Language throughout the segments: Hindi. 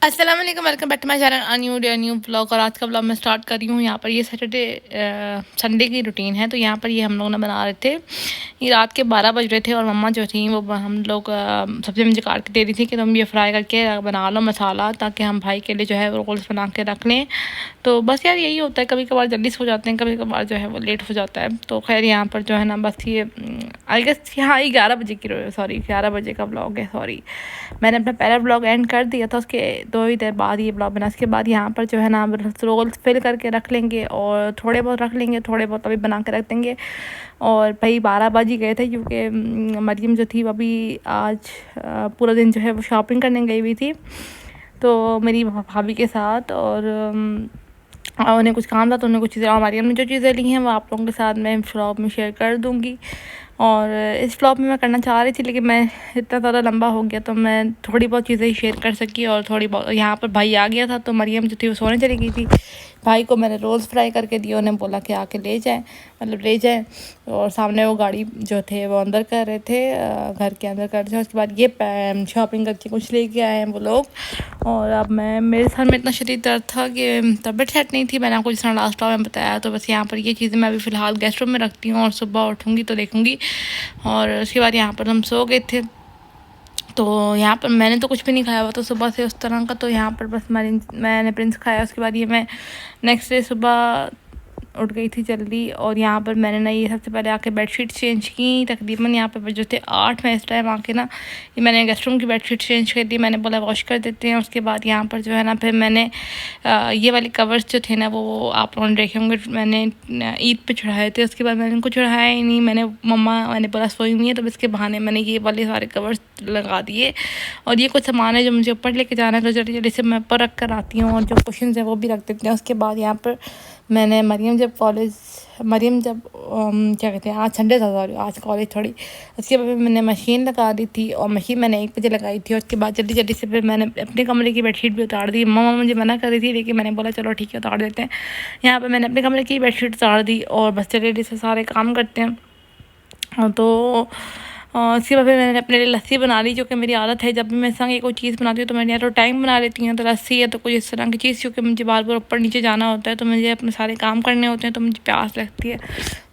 अस्सलाम वालेकुम, welcome back to my channel new blog. और आज का ब्लॉग मैं स्टार्ट कर रही हूँ। यहाँ पर ये सैटरडे संडे की रूटीन है। तो यहाँ पर ये हम लोग ना बना रहे थे, ये रात के 12 बज रहे थे और मम्मा जो थी वो हम लोग सब्ज़ी मुझे काट के दे रही थी कि तुम ये फ्राई करके बना लो मसाला, ताकि हम भाई के लिए जो है रोल्स बना के रख लें। तो बस यार यही होता है, कभी कभार जल्दी सो जाते हैं, कभी कभार जो है वो लेट हो जाता है। तो खैर यहाँ पर जो है ना बस ये आई गेस यहाँ 11 बजे की 11 बजे का ब्लॉग है। सॉरी, मैंने अपना पहला ब्लॉग एंड कर दिया था, उसके 2 ही देर बाद ये ब्लॉग बना। उसके बाद यहाँ पर जो है ना रोल्स फिल करके रख लेंगे और थोड़े बहुत रख लेंगे, थोड़े बहुत अभी बना के रख देंगे। और भाई 12 बज ही गए थे, क्योंकि मरियम जो थी वो अभी आज पूरा दिन जो है वो शॉपिंग करने गई हुई थी, तो मेरी भाभी के साथ। और उन्हें कुछ काम था तो उन्हें कुछ चीज़ें, और मरियम ने जो चीज़ें ली हैं वो आप लोगों के साथ मैं व्लॉग में शेयर कर दूँगी। और इस व्लॉग में मैं करना चाह रही थी, लेकिन मैं इतना ज़्यादा लंबा हो गया तो मैं थोड़ी बहुत चीज़ें ही शेयर कर सकी। और थोड़ी बहुत यहाँ पर भाई आ गया था तो मरियम जो थी वो सोने चली गई थी। भाई को मैंने रोल्स फ्राई करके दिए, उन्हें बोला कि आके ले जाएं, मतलब ले जाएं। और सामने वो गाड़ी जो थे वो अंदर कर रहे थे, घर के अंदर कर रहे थे। उसके बाद ये शॉपिंग करके कुछ लेके आए हैं वो लोग। और अब मेरे सर में इतना शदीद दर्द था कि तबीयत सेट नहीं थी, मैंने आपको जिस तरह लास्ट में बताया। तो बस यहाँ पर ये चीज़ें मैं अभी फ़िलहाल गेस्ट रूम में रखती हूँ और सुबह उठूँगी तो देखूँगी। और उसके बाद यहाँ पर हम सो गए थे। तो यहाँ पर मैंने तो कुछ भी नहीं खाया हुआ तो सुबह से उस तरह का, तो यहाँ पर बस मैंने प्रिंस खाया। उसके बाद ये मैं नेक्स्ट डे सुबह उठ गई थी जल्दी। और यहाँ पर मैंने ना ये सबसे पहले आके बेडशीट चेंज की। तकरीबन यहाँ पर बजे थे 8 में इस टाइम आके ना ये मैंने गेस्ट रूम की बेडशीट चेंज कर दी। मैंने बोला वॉश कर देते हैं। उसके बाद यहाँ पर जो है ना फिर मैंने ये वाले कवर्स जो थे ना वो आप लोगों ने देखे होंगे, मैंने ईद पे चढ़ाए थे। उसके बाद मैंने उनको चढ़ाया ही नहीं। मैंने बोला सोई हुई है, तो इसके बहाने मैंने ये वाले सारे कवर्स लगा दिए। और ये कुछ सामान है जो मुझे ऊपर लेके जाना है, तो जल्दी जल्दी से मैं ऊपर रख कर आती हूँ और जो कुशन है वो भी रख देते हैं। उसके बाद यहाँ पर मैंने मरियम जब क्या कहते हैं, आज संडे था, सॉरी आज कॉलेज थोड़ी। उसके बाद मैंने मशीन लगा दी थी और मशीन मैंने 1 बजे लगाई थी। उसके बाद जल्दी जल्दी से फिर मैंने अपने कमरे की बेडशीट भी उतार दी। मम्मा मुझे मना कर रही थी, लेकिन मैंने बोला चलो ठीक है उतार देते हैं। यहाँ पर मैंने अपने कमरे की बेडशीट उतार दी और बस जल्दी जल्दी से सारे काम करते हैं। तो उसके बाद फिर मैंने अपने लिए लस्सी बना ली, जो कि मेरी आदत है। जब भी मैं संग कोई चीज़ बनाती हूँ तो मैं या तो टाइम बना लेती हूँ, तो लस्सी है तो कोई इस तरह की चीज़, क्योंकि मुझे बार बार ऊपर नीचे जाना होता है, तो मुझे अपने सारे काम करने होते हैं, तो मुझे प्यास लगती है।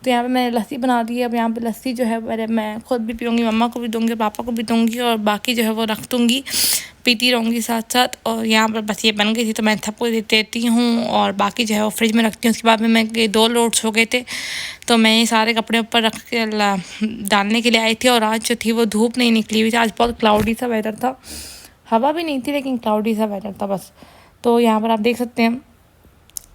तो यहाँ पे मैंने लस्सी बना दी है। अब यहाँ पे लस्सी जो है पहले मैं खुद भी पीऊँगी, मम्मा को भी दूँगी, पापा को भी दूँगी, और बाकी जो है वो रख दूँगी, पीती रहूँगी साथ साथ। और यहाँ पर बस ये बन गई थी तो मैं सबको देती हूँ और बाकी जो है वो फ्रिज में रखती हूँ। उसके बाद में मैं 2 लोड्स हो गए थे, तो मैं ये सारे कपड़े ऊपर रख के डालने के लिए आई थी। और आज जो थी वो धूप नहीं निकली हुई थी, आज बहुत क्लाउडी सा वेदर था, हवा भी नहीं थी लेकिन क्लाउडी सा वेदर था बस। तो यहाँ पर आप देख सकते हैं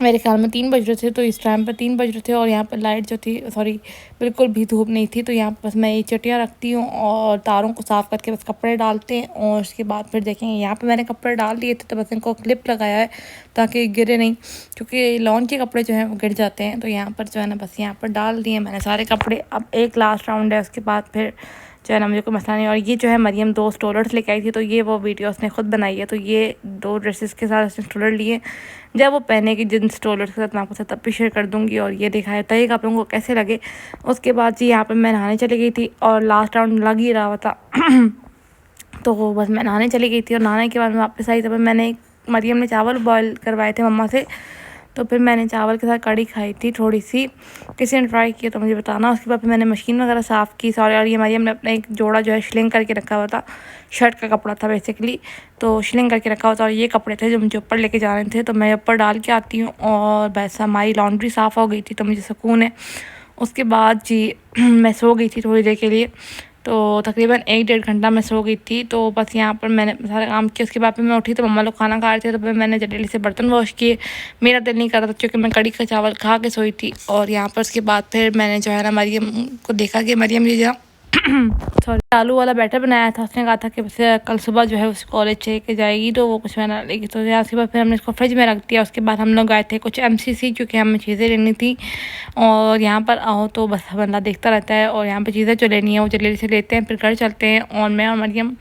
मेरे ख्याल में 3 बज रहे थे, तो इस टाइम पर 3 बज रहे थे और यहाँ पर लाइट जो थी, सॉरी बिल्कुल भी धूप नहीं थी। तो यहाँ पर बस मैं ये चटियाँ रखती हूँ और तारों को साफ़ करके बस कपड़े डालते हैं। और उसके बाद फिर देखेंगे, यहाँ पे मैंने कपड़े डाल दिए थे तो बस इनको क्लिप लगाया है ताकि गिरे नहीं, क्योंकि लॉन के कपड़े जो हैं वो गिर जाते हैं। तो यहाँ पर जो है ना बस यहाँ पर डाल दिए मैंने सारे कपड़े। अब एक लास्ट राउंड है, उसके बाद फिर जो है ना मुझे कोई मसला नहीं। और ये जो है मरियम 2 स्टोलर्स लेके आई थी, तो ये वो वीडियो उसने खुद बनाई है। तो ये 2 ड्रेसेस के साथ उसने स्टोलर लिए, जब वो पहने की जिन स्टोलर्स के साथ मैं आपको तब भी शेयर कर दूँगी। और ये दिखाया था आप लोगों को कैसे लगे। उसके बाद जी यहाँ पर मैं नहाने चली गई थी और लास्ट राउंड लग ही रहा था तो बस मैं नहाने चली गई थी और नहाने के बाद मैं वापस आई। तब मैंने मरियम ने चावल बॉयल करवाए थे मम्मा से, तो फिर मैंने चावल के साथ कड़ी खाई थी थोड़ी सी। किसी ने ट्राई किया तो मुझे बताना। उसके बाद फिर मैंने मशीन वगैरह साफ़ की सारी। और ये मरियम ने अपना एक जोड़ा जो है शिलिंग करके रखा हुआ था, शर्ट का कपड़ा था बेसिकली, तो शिलिंग करके रखा हुआ था। और ये कपड़े थे जो मुझे ऊपर लेके जाने थे, तो मैं ऊपर डाल के आती हूँ और बस हमारी लॉन्ड्री साफ़ हो गई थी, तो मुझे सुकून है। उसके बाद जी मैं सो गई थी थोड़ी देर के लिए, तो तकरीबन 1-1.5 घंटा मैं सो गई थी। तो बस यहाँ पर मैंने सारा काम किया। उसके बाद फिर मैं उठी तो मम्मा लोग खाना खा रहे थे, तो फिर मैंने जल्दी से बर्तन वॉश किए। मेरा दिल नहीं कर रहा था क्योंकि मैं कड़ी का चावल खा के सोई थी। और यहाँ पर उसके बाद फिर मैंने जो है ना मरियम को देखा कि मरियम जी जहाँ सॉरी आलू वाला बैटर बनाया था, उसने कहा था कि बस कल सुबह जो है उस कॉलेज लेके जाएगी, तो वो कुछ बना लेगी। तो यहाँ उसके बाद फिर हमने इसको फ्रिज में रख दिया। उसके बाद हम लोग गए थे कुछ MCC, क्योंकि हमें चीज़ें लेनी थी। और यहाँ पर आओ तो बस बंदा देखता रहता है, और यहाँ पर चीज़ें जो लेनी है वो जल्दी से लेते हैं, फिर घर चलते हैं। और मैं और मरियम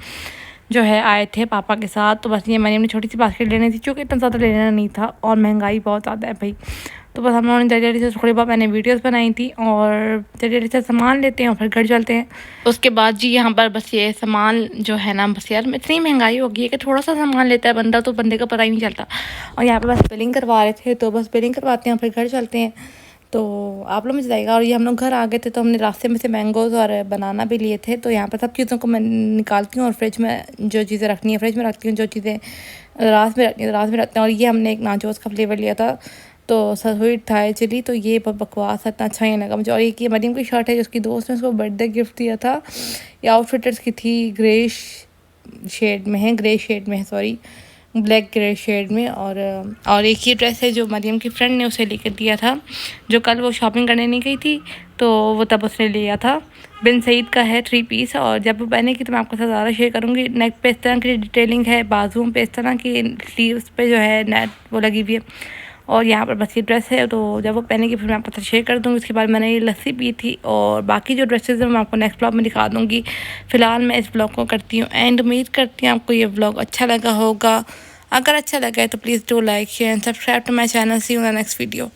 जो है आए थे पापा के साथ। तो बस ये मरियम ने छोटी सी बास्केट लेनी थी, क्योंकि इतना ज़्यादा लेना नहीं था और महंगाई बहुत ज़्यादा है भाई। तो बस हम लोगों ने जल्दी से थोड़ी बहुत मैंने वीडियोस बनाई थी और जल्दी से सामान लेते हैं और फिर घर चलते हैं। उसके बाद जी यहाँ पर बस ये सामान जो है ना, बस यार इतनी महंगाई हो गई है कि थोड़ा सा सामान लेता है बंदा तो बंदे का पता ही नहीं चलता। और यहाँ पर बस बिलिंग करवा रहे थे, तो बस बिलिंग करवाते हैं फिर घर चलते हैं। तो आप लोग मुझे बताइएगा। और ये हम लोग घर आ गए थे तो हमने रास्ते में से मैंगोज़ और बनाना भी लिए थे। तो यहाँ पर सब चीज़ों को मैं निकालती हूँ और फ्रिज में जो चीज़ें रखनी है फ्रिज में रखती हूँ, जो चीज़ें रात में रखनी है रात में रखते हैं। और ये हमने एक नाचोस का फ्लेवर लिया था, तो स्वीट था चिली, तो ये बकवास इतना अच्छा नहीं लगा मुझे। और एक ये मरीम की शर्ट है, जिसकी दोस्त ने उसको बर्थडे गिफ्ट दिया था, ये आउटफिटर्स की थी, ग्रे शेड में है सॉरी, ब्लैक ग्रे शेड में। और एक ही ड्रेस है जो मरियम की फ्रेंड ने उसे लेकर दिया था, जो कल वो शॉपिंग करने नहीं गई थी, तो वो तब उसने लिया था। बिन सईद का है 3 पीस, और जब वो पहनेगी तो मैं आपके साथ ज़्यादा शेयर करूँगी। नेक पे इस तरह की डिटेलिंग है, बाजुओं पे इस तरह की, स्लीव्स पे जो है नेट वो लगी हुई है, और यहाँ पर बस ये ड्रेस है। तो जब वो पहनेगी फिर मैं आपके साथ शेयर कर दूँगी। उसके बाद मैंने ये लस्सी पी थी, और बाकी जो ड्रेसेस हैं मैं आपको नेक्स्ट ब्लॉग में दिखा दूँगी। फ़िलहाल मैं इस ब्लॉग को करती हूँ एंड। उम्मीद करती हूँ आपको ये ब्लॉग अच्छा लगा होगा। अगर अच्छा लगा है तो please do like share and subscribe to my channel. See you in the next video.